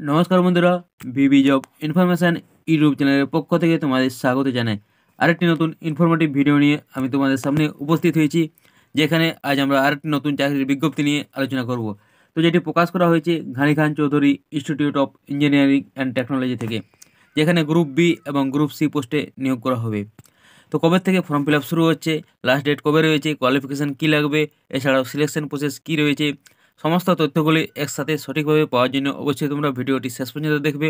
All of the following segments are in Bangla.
নমস্কার বন্ধুরা, ভিবি জব ইনফরমেশান ইউটিউব চ্যানেলের পক্ষ থেকে তোমাদের স্বাগত জানাই। আরেকটি নতুন ইনফরমেটিভ ভিডিও নিয়ে আমি তোমাদের সামনে উপস্থিত হয়েছি, যেখানে আজ আমরা আরেকটি নতুন চাকরির বিজ্ঞপ্তি নিয়ে আলোচনা করব। তো যেটি প্রকাশ করা হয়েছে Ghani Khan Chowdhury institute of engineering and technology থেকে, যেখানে গ্রুপ বি এবং গ্রুপ সি পোস্টে নিয়োগ করা হবে। তো কবে থেকে ফর্ম ফিল আপ শুরু হচ্ছে, লাস্ট ডেট কবে রয়েছে, কোয়ালিফিকেশান কী লাগবে, এছাড়াও সিলেকশন প্রসেস কী রয়েছে, সমস্ত তথ্যগুলি একসাথে সঠিকভাবে পাওয়ার জন্য অবশ্যই তোমরা ভিডিওটি শেষ পর্যন্ত দেখবে।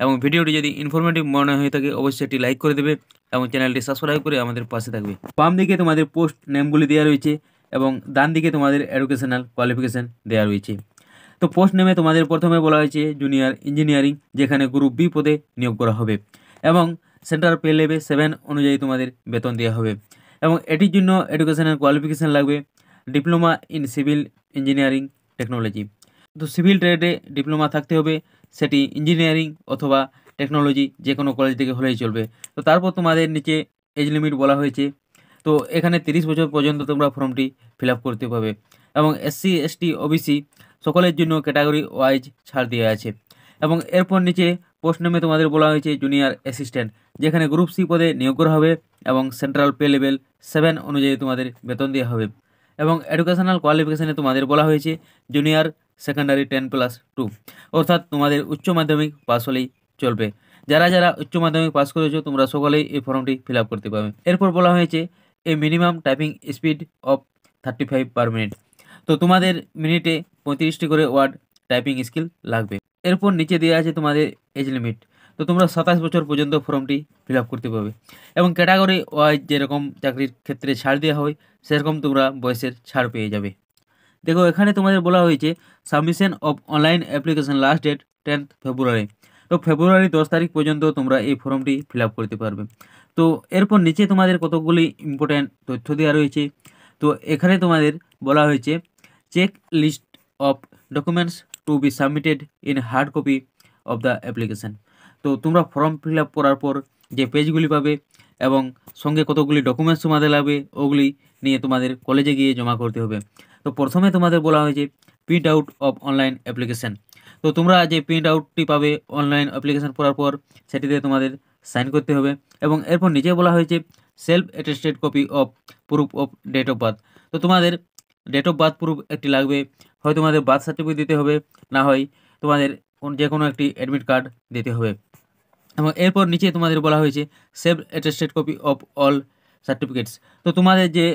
এবং ভিডিওটি যদি ইনফরমেটিভ মনে হয়ে থাকে অবশ্যই একটি লাইক করে দেবে এবং চ্যানেলটি সাবস্ক্রাইব করে আমাদের পাশে থাকবে। বাম দিকে তোমাদের পোস্ট নেমগুলি দেওয়া রয়েছে এবং ডান দিকে তোমাদের এডুকেশনাল কোয়ালিফিকেশান দেওয়া রয়েছে। তো পোস্ট নেমে তোমাদের প্রথমে বলা হয়েছে জুনিয়র ইঞ্জিনিয়ারিং, যেখানে গ্রুপ বি পদে নিয়োগ করা হবে এবং সেন্ট্রাল পে লেভেল 7 অনুযায়ী তোমাদের বেতন দেওয়া হবে। এবং এটির জন্য এডুকেশনাল কোয়ালিফিকেশান লাগবে diploma in civil engineering technology. তো সিভিল ট্রেডে ডিপ্লোমা থাকতে হবে, সেটি ইঞ্জিনিয়ারিং অথবা টেকনোলজি যে কোনো কলেজ থেকে হলেই চলবে। তো তারপর তোমাদের নিচে এজ লিমিট বলা হয়েছে। তো এখানে 30 বছর পর্যন্ত তোমরা ফর্মটি ফিল আপ করতে পারবে এবং এসসি এসটি ওবিসি সকলের জন্য ক্যাটাগরি ওয়াইজ ছাড় দেওয়া আছে। এবং এরপর নিচে পোস্ট নেমে তোমাদের বলা হয়েছে জুনিয়র অ্যাসিস্ট্যান্ট, যেখানে গ্রুপ সি পদে নিয়োগ করা হবে এবং সেন্ট্রাল পে লেভেল 7 অনুযায়ী তোমাদের বেতন দেওয়া হবে। এবং এডুকেশনাল কোয়ালিফিকেশানে তোমাদের বলা হয়েছে জুনিয়র সেকেন্ডারি 10+2, অর্থাৎ তোমাদের উচ্চ মাধ্যমিক পাস হলেই চলবে। যারা যারা উচ্চ মাধ্যমিক পাস করেছো তোমরা সকলেই এই ফর্মটি ফিল আপ করতে পারবে। এরপর বলা হয়েছে a minimum typing speed of 35 per minute. তো তোমাদের মিনিটে 35টি করে ওয়ার্ড টাইপিং স্কিল লাগবে। এরপর নিচে দেওয়া আছে তোমাদের এজ লিমিট। তো তোমরা 27 বছর পর্যন্ত ফর্মটি ফিল আপ করতে পারবে এবং ক্যাটাগরি ওয়াইজ যেরকম চাকরির ক্ষেত্রে ছাড় দেওয়া হয় সেরকম তোমরা বয়সের ছাড় পেয়ে যাবে। দেখো এখানে তোমাদের বলা হয়েছে submission of online application last date 10 February. তো ফেব্রুয়ারি 10 তারিখ পর্যন্ত তোমরা এই ফর্মটি ফিল আপ করতে পারবে। তো এরপর নিচে তোমাদের কতগুলি ইম্পর্ট্যান্ট তথ্য দেওয়া রয়েছে। তো এখানে তোমাদের বলা হয়েছে check list of documents to be submitted in hard copy of the application. তো তোমরা ফর্ম ফিল আপ করার পর যে পেজগুলি পাবে এবং সঙ্গে কতগুলি ডকুমেন্টস তোমাদের লাগবে ওগুলি নিয়ে তোমাদের কলেজে গিয়ে জমা করতে হবে। তো প্রথমে তোমাদের বলা হয়েছে print out of online application. তো তোমরা যে প্রিন্ট আউটটি পাবে অনলাইন অ্যাপ্লিকেশান করার পর সেটিতে তোমাদের সাইন করতে হবে। এবং এরপর নিচে বলা হয়েছে self attested copy of proof of date of birth. তো তোমাদের ডেট অফ বার্থ প্রুফ একটি লাগবে, হয় তোমাদের বার্থ সার্টিফিকেট দিতে হবে, না হয় তোমাদের যে কোনো একটি অ্যাডমিট কার্ড দিতে হবে। এবং এরপর নিচে তোমাদের বলা হয়েছে self attested copy of all certificates. তো তোমাদের যে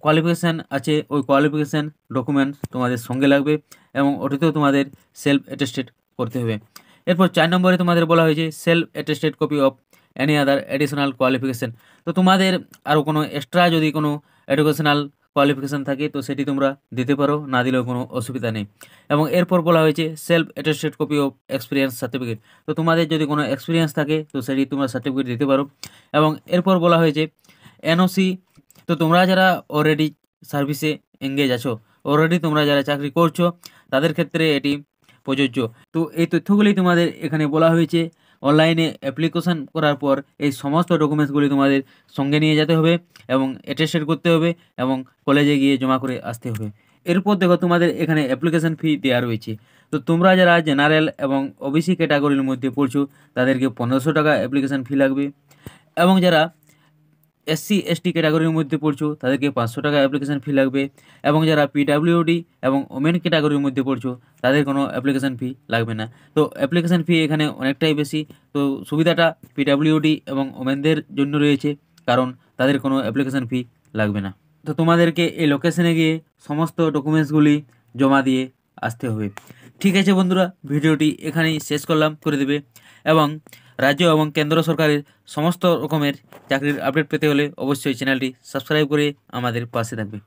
কোয়ালিফিকেশান আছে ওই কোয়ালিফিকেশান ডকুমেন্টস তোমাদের সঙ্গে লাগবে এবং ওটাতেও তোমাদের সেলফ অ্যাটেস্টেড করতে হবে। এরপর 4 নম্বরে তোমাদের বলা হয়েছে self attested copy of any other additional qualification. তো তোমাদের আরও কোনো এক্সট্রা যদি কোনো এডুকেশনাল কোয়ালিফিকেশান থাকে তো সেটি তোমরা দিতে পারো, না দিলেও কোনো অসুবিধা নেই। এবং এরপর বলা হয়েছে self attested copy of experience certificate. তো তোমাদের যদি কোনো এক্সপিরিয়েন্স থাকে তো সেটি তোমরা সার্টিফিকেট দিতে পারো। এবং এরপর বলা হয়েছে এনওসি। তো তোমরা যারা অলরেডি সার্ভিসে এঙ্গেজ আছো, অলরেডি তোমরা যারা চাকরি করছো তাদের ক্ষেত্রে এটি প্রযোজ্য। তো এই তথ্যগুলি তোমাদের এখানে বলা হয়েছে। অনলাইনে অ্যাপ্লিকেশান করার পর এই সমস্ত ডকুমেন্টসগুলি তোমাদের সঙ্গে নিয়ে যেতে হবে এবং অ্যাটেস্টেড করতে হবে এবং কলেজে গিয়ে জমা করে আসতে হবে। এরপর দেখো তোমাদের এখানে অ্যাপ্লিকেশান ফি দেওয়া রয়েছে। তো তোমরা যারা জেনারেল এবং ওবিসি ক্যাটাগরির মধ্যে পড়ছো তাদেরকে 1500 টাকা অ্যাপ্লিকেশান ফি লাগবে এবং যারা এসসি এসটি ক্যাটাগরির মধ্যে পড়ছো তাদেরকে 500 টাকা অ্যাপ্লিকেশান ফি লাগবে এবং যারা পিডাব্লিউডি এবং ওমেন ক্যাটাগরির মধ্যে পড়ছো তাদের কোনো অ্যাপ্লিকেশান ফি লাগবে না। তো অ্যাপ্লিকেশান ফি এখানে অনেকটাই বেশি। তো সুবিধাটা পিডাব্লিউডি এবং ওমেনদের জন্য রয়েছে, কারণ তাদের কোনো অ্যাপ্লিকেশান ফি লাগবে না। তো তোমাদেরকে এই লোকেশনে গিয়ে সমস্ত ডকুমেন্টসগুলি জমা দিয়ে আসতে হবে। ঠিক আছে বন্ধুরা, ভিডিওটি এখানেই শেষ করে দেবে এবং রাজ্য এবং কেন্দ্র সরকারের সমস্ত রকমের চাকরির আপডেট পেতে হলে অবশ্যই চ্যানেলটি সাবস্ক্রাইব করে আমাদের পাশে থাকবে।